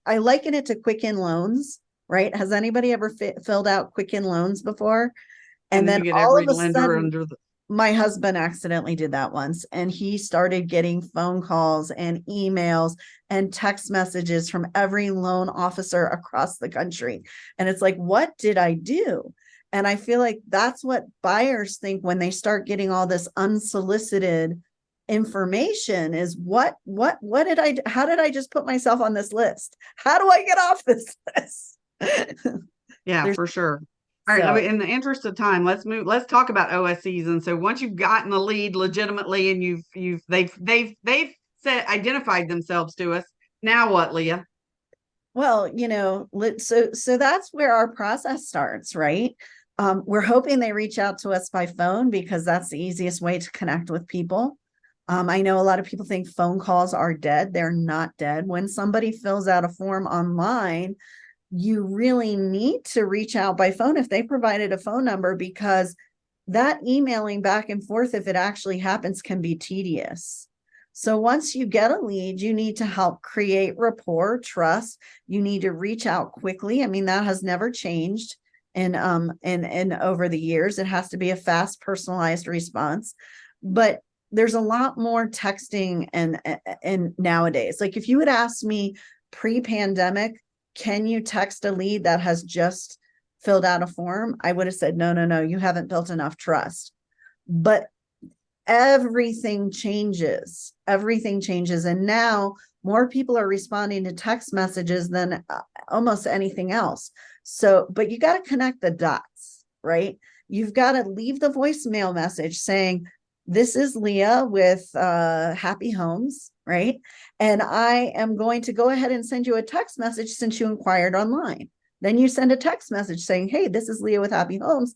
I liken it to Quicken Loans, right? Has anybody ever filled out Quicken Loans before? And then then you get all every of a lender sudden, under the my husband accidentally did that once, and he started getting phone calls and emails and text messages from every loan officer across the country. And it's like, what did I do? And I feel like that's what buyers think when they start getting all this unsolicited information is what did I, how did I just put myself on this list? How do I get off this list? Yeah, for sure. All right, So, in the interest of time, let's talk about OSCs. And so once you've gotten a lead legitimately and they've said identified themselves to us, now what, Leah? well, so that's where our process starts, right? We're hoping they reach out to us by phone because that's the easiest way to connect with people. I know a lot of people think phone calls are dead. They're not dead. When somebody fills out a form online, you really need to reach out by phone if they provided a phone number, because that emailing back and forth, if it actually happens, can be tedious. So once you get a lead, you need to help create rapport, trust. You need to reach out quickly. I mean, that has never changed in over the years. It has to be a fast, personalized response. But there's a lot more texting and nowadays. Like if you had asked me pre-pandemic, can you text a lead that has just filled out a form? I would have said, no, you haven't built enough trust. But everything changes. Everything changes. And now more people are responding to text messages than almost anything else. So, but you got to connect the dots, right? You've got to leave the voicemail message saying, this is Leah with Happy Homes, right? And I am going to go ahead and send you a text message since you inquired online. Then you send a text message saying, hey, this is Leah with Happy Homes.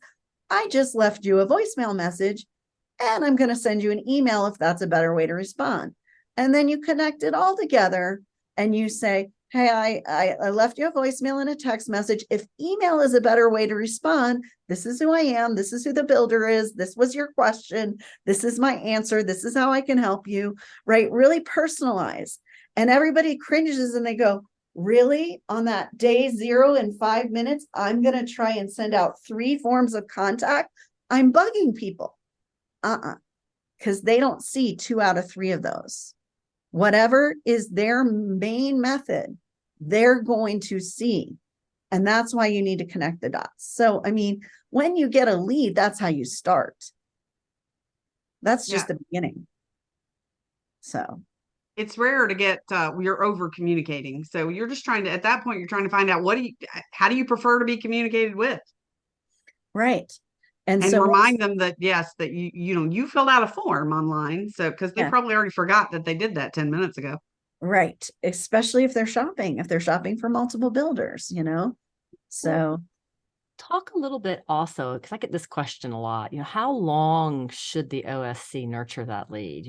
I just left you a voicemail message and I'm going to send you an email if that's a better way to respond. And then you connect it all together and you say, hey, I left you a voicemail and a text message. If email is a better way to respond, this is who I am. This is who the builder is. This was your question. This is my answer. This is how I can help you, right? Really personalized. And everybody cringes and they go, really? On that day 0 in 5 minutes, I'm going to try and send out 3 forms of contact. I'm bugging people. Because they don't see 2 out of 3 of those. Whatever is their main method, they're going to see. And that's why you need to connect the dots. So, I mean, when you get a lead, that's how you start. That's just the beginning. So it's rare to get you're over communicating. So you're just trying to, at that point, you're trying to find out how do you prefer to be communicated with? Right. And so remind them that, yes, that you filled out a form online. So, because they probably already forgot that they did that 10 minutes ago. Right. Especially if they're shopping for multiple builders, So talk a little bit also, because I get this question a lot, how long should the OSC nurture that lead?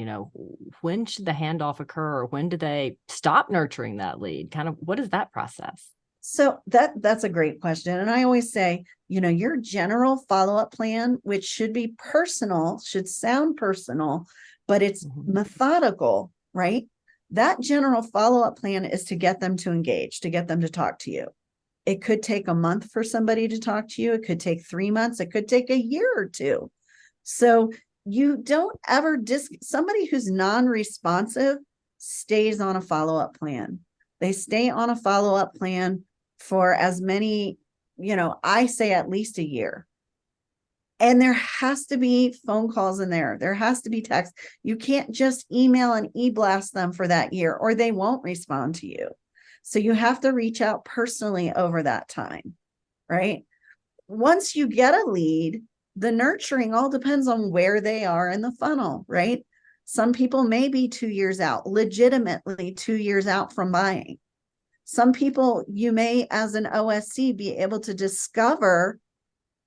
When should the handoff occur, or when do they stop nurturing that lead? Kind of, what is that process? So that's a great question. And I always say, your general follow-up plan, which should be personal, should sound personal, but it's methodical, right? That general follow-up plan is to get them to engage, to get them to talk to you. It could take a month for somebody to talk to you. It could take 3 months. It could take a year or 2. So you don't ever somebody who's non-responsive stays on a follow-up plan. They stay on a follow-up plan for as many, I say at least a year. And there has to be phone calls in there. There has to be text. You can't just email and e-blast them for that year, or they won't respond to you. So you have to reach out personally over that time, right? Once you get a lead, the nurturing all depends on where they are in the funnel, right? Some people may be 2 years out, legitimately 2 years out from buying. Some people, you may, as an OSC, be able to discover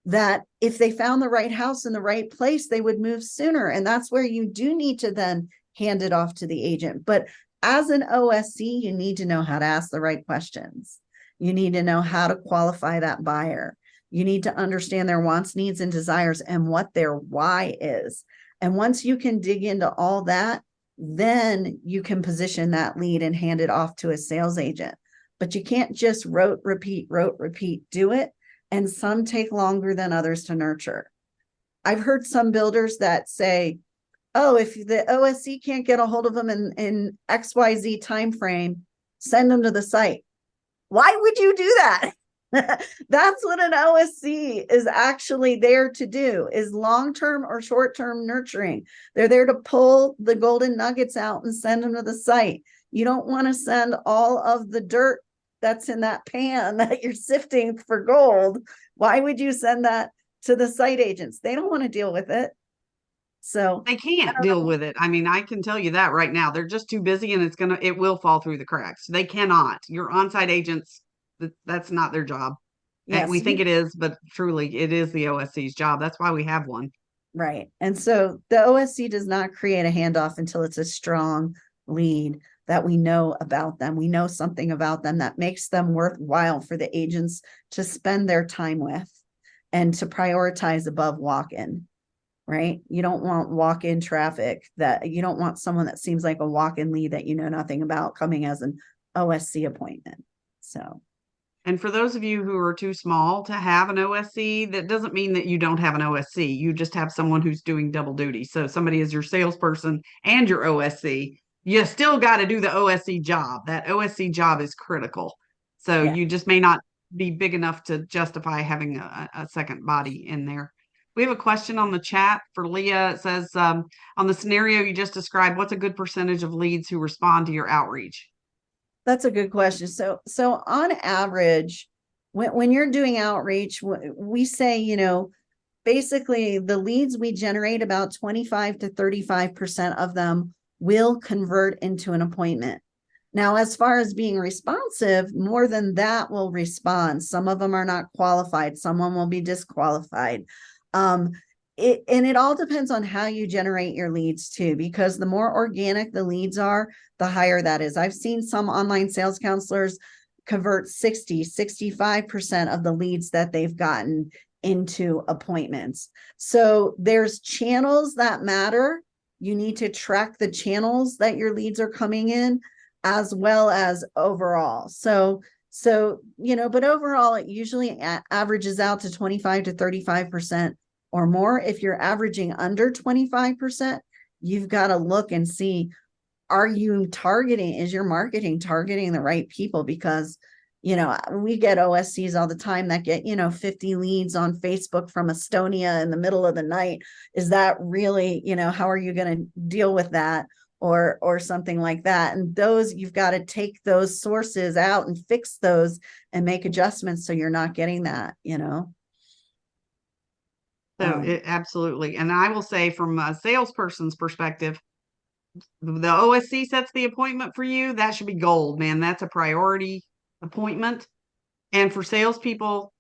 that if they found the right house in the right place, they would move sooner. And that's where you do need to then hand it off to the agent. But as an OSC, you need to know how to ask the right questions. You need to know how to qualify that buyer. You need to understand their wants, needs, and desires and what their why is. And once you can dig into all that, then you can position that lead and hand it off to a sales agent. But you can't just rote, repeat, do it. And some take longer than others to nurture. I've heard some builders that say, oh, if the OSC can't get a hold of them in XYZ timeframe, send them to the site. Why would you do that? That's what an OSC is actually there to do, is long-term or short-term nurturing. They're there to pull the golden nuggets out and send them to the site. You don't want to send all of the dirt that's in that pan that you're sifting for gold. Why would you send that to the site agents? They don't want to deal with it. So they can't deal with it. I mean, I can tell you that right now. They're just too busy, and it will fall through the cracks. They cannot. Your on-site agents, that's not their job. yes, And we think it is, but truly it is the OSC's job. That's why we have one. Right. And so the OSC does not create a handoff until it's a strong lead that we know about them. We know something about them that makes them worthwhile for the agents to spend their time with and to prioritize above walk-in. Right? You don't want walk-in traffic, that you don't want someone that seems like a walk-in lead that you know nothing about coming as an OSC appointment. So, and for those of you who are too small to have an OSC, that doesn't mean that you don't have an OSC. You just have someone who's doing double duty. So somebody is your salesperson and your OSC. You still got to do the OSC job. That OSC job is critical. So you just may not be big enough to justify having a second body in there. We have a question on the chat for Leah. It says, on the scenario you just described, what's a good percentage of leads who respond to your outreach? That's a good question. So on average, when you're doing outreach, we say, basically the leads we generate, about 25 to 35% of them will convert into an appointment. Now, as far as being responsive, more than that will respond. Some of them are not qualified. Someone will be disqualified. It all depends on how you generate your leads too, because the more organic the leads are, the higher that is. I've seen some online sales counselors convert 65% of the leads that they've gotten into appointments. So there's channels that matter. You need to track the channels that your leads are coming in, as well as overall. So, but overall, it usually averages out to 25 to 35% or more. If you're averaging under 25%, you've got to look and see, is your marketing targeting the right people? Because, we get OSCs all the time that get, 50 leads on Facebook from Estonia in the middle of the night. Is that really, how are you going to deal with that? Or something like that. And those, you've got to take those sources out and fix those and make adjustments so you're not getting that, So absolutely. And I will say, from a salesperson's perspective, the OSC sets the appointment for you. That should be gold, man. That's a priority appointment. And for salespeople,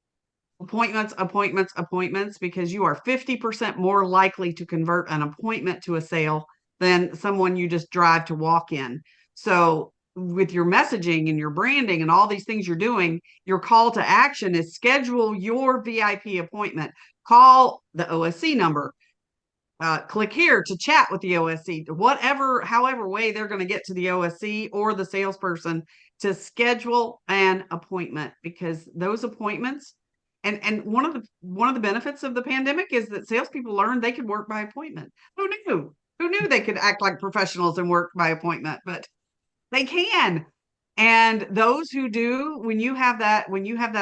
appointments, because you are 50% more likely to convert an appointment to a sale than someone you just drive to walk in. So with your messaging and your branding and all these things you're doing, your call to action is schedule your VIP appointment. Call the OSC number. Click here to chat with the OSC. However way they're going to get to the OSC or the salesperson to schedule an appointment, because those appointments, and one of the benefits of the pandemic is that salespeople learned they could work by appointment. Who knew? Who knew they could act like professionals and work by appointment? But they can. And those who do, when you have that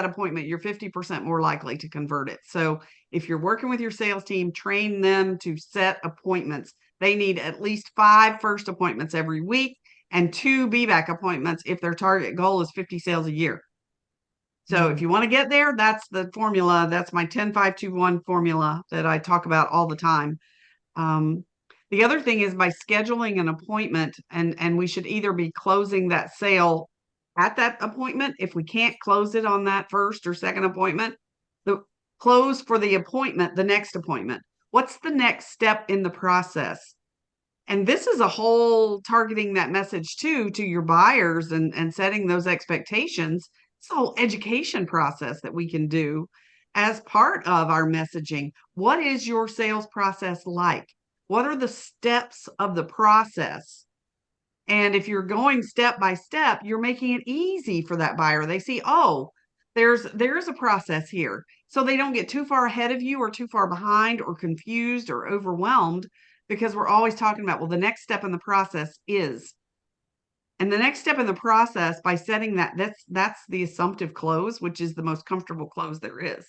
appointment, you're 50% more likely to convert it. So if you're working with your sales team, train them to set appointments. They need at least 5 first appointments every week and 2 be-back appointments if their target goal is 50 sales a year. So if you want to get there, that's the formula. That's my 10-5-2-1 formula that I talk about all the time. The other thing is, by scheduling an appointment, and we should either be closing that sale at that appointment. If we can't close it on that first or second appointment, the close for the appointment, the next appointment. What's the next step in the process? And this is a whole targeting that message too, to your buyers and setting those expectations. whole education process that we can do as part of our messaging. What is your sales process like? What are the steps of the process? And if you're going step by step, you're making it easy for that buyer. They see, oh, there's a process here. So they don't get too far ahead of you or too far behind or confused or overwhelmed, because we're always talking about, well, the next step in the process is. And the next step in the process, by setting that's the assumptive close, which is the most comfortable close there is.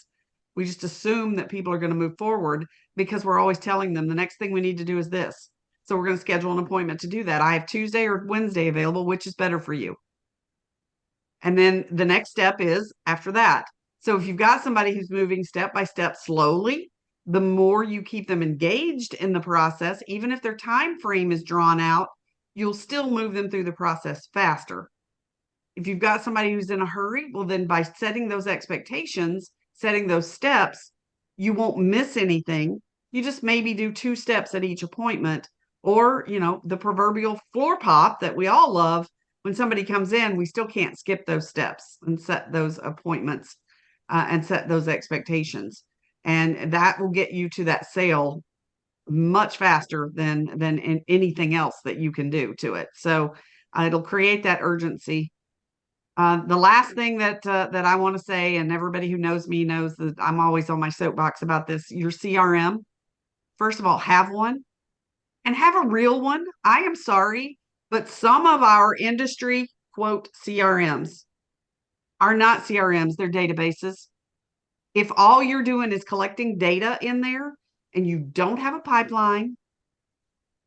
We just assume that people are going to move forward because we're always telling them the next thing we need to do is this. So we're going to schedule an appointment to do that. I have Tuesday or Wednesday available, which is better for you. And then the next step is after that. So if you've got somebody who's moving step by step slowly, the more you keep them engaged in the process, even if their time frame is drawn out, you'll still move them through the process faster. If you've got somebody who's in a hurry, well, then by setting those expectations, setting those steps, you won't miss anything. You just maybe do 2 steps at each appointment, or, the proverbial floor pop that we all love. When somebody comes in, we still can't skip those steps and set those appointments and set those expectations. And that will get you to that sale much faster than in anything else that you can do to it. So it'll create that urgency. The last thing that I want to say, and everybody who knows me knows that I'm always on my soapbox about this, your CRM. First of all, have one, and have a real one. I am sorry, but some of our industry, quote, CRMs are not CRMs, they're databases. If all you're doing is collecting data in there and you don't have a pipeline,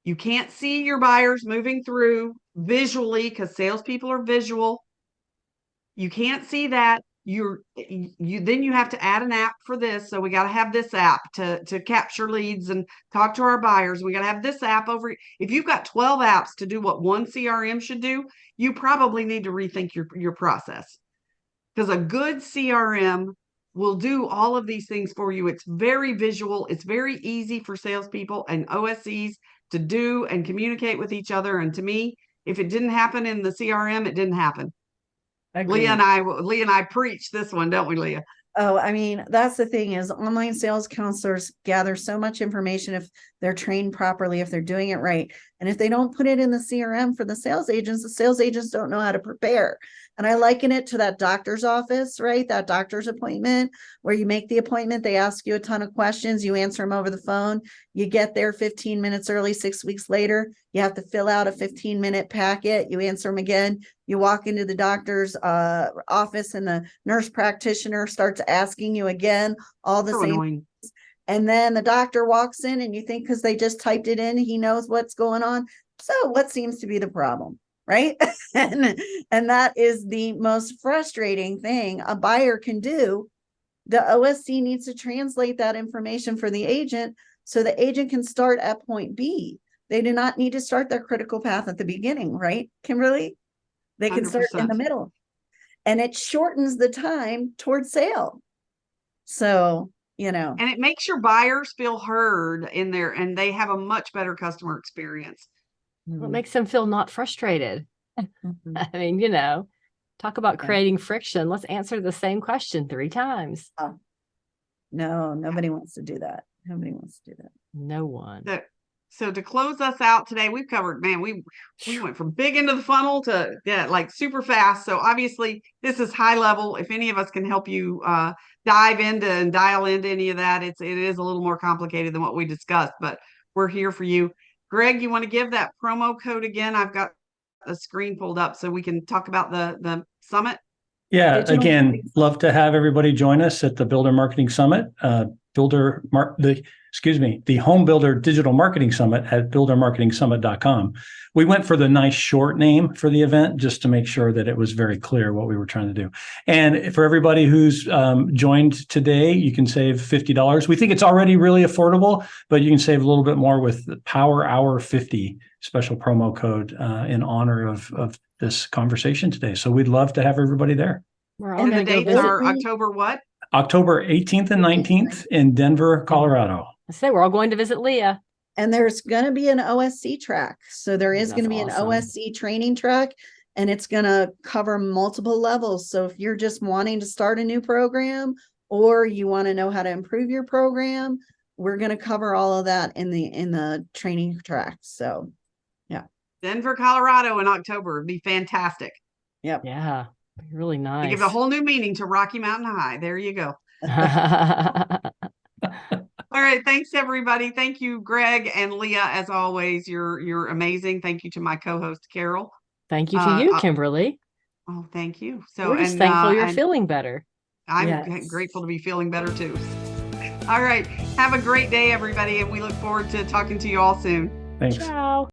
you can't see your buyers moving through visually, because salespeople are visual. You can't see that. Then you have to add an app for this. So we got to have this app to capture leads and talk to our buyers. We got to have this app over. If you've got 12 apps to do what one CRM should do, you probably need to rethink your process, because a good CRM will do all of these things for you. It's very visual. It's very easy for salespeople and OSCs to do and communicate with each other. And to me, if it didn't happen in the CRM, it didn't happen. Leah and I preach this one, don't we, Leah? Oh, I mean, that's the thing, is online sales counselors gather so much information if they're trained properly, if they're doing it right. And if they don't put it in the CRM for the sales agents don't know how to prepare. And I liken it to that doctor's office, right? That doctor's appointment where you make the appointment, they ask you a ton of questions, you answer them over the phone, you get there 15 minutes early, 6 weeks later, you have to fill out a 15-minute packet, you answer them again, you walk into the doctor's office and the nurse practitioner starts asking you again all the same Annoying. And then the doctor walks in and you think because they just typed it in, he knows what's going on. So what seems to be the problem, right? and that is the most frustrating thing a buyer can do. The OSC needs to translate that information for the agent so the agent can start at point B. They do not need to start their critical path at the beginning, right, Kimberly? They can 100%. start in the middle. And it shortens the time towards sale. So, and it makes your buyers feel heard in there, and they have a much better customer experience. Well, it makes them feel not frustrated. Mhm. I mean, talk about creating friction. Let's answer the same question 3 times. No, nobody wants to do that. Nobody wants to do that. No one. So to close us out today, we've covered, man, we went from big into the funnel to like super fast. So obviously this is high level. If any of us can help you dive into and dial into any of that, it is a little more complicated than what we discussed, but we're here for you. Greg, you want to give that promo code again? I've got the screen pulled up so we can talk about the summit. Yeah, again, love to have everybody join us at the Builder Marketing Summit, the Home Builder Digital Marketing Summit at buildermarketingsummit.com. We went for the nice short name for the event just to make sure that it was very clear what we were trying to do. And for everybody who's joined today, you can save $50. We think it's already really affordable, but you can save a little bit more with the Power Hour 50 special promo code in honor of this conversation today. So we'd love to have everybody there. We're all And going the to go dates visit. are October what? October 18th and 19th in Denver, Colorado. I say we're all going to visit Leah. And there's going to be an OSC track. So there is That's going to be an awesome. OSC training track. and it's going to cover multiple levels. So if you're just wanting to start a new program, or you want to know how to improve your program, we're going to cover all of that in the training track. So Denver, Colorado in October would be fantastic. Yep. Yeah, really To nice. give a whole new meaning to Rocky Mountain High. There you go. All right. Thanks, everybody. Thank you, Greg and Leah, as always. You're amazing. Thank you to my co-host, Carol. Thank you to you, Kimberly. Oh, thank you. So We're just thankful you're feeling better. I'm grateful to be feeling better too. All right. Have a great day, everybody. And we look forward to talking to you all soon. Thanks. Ciao.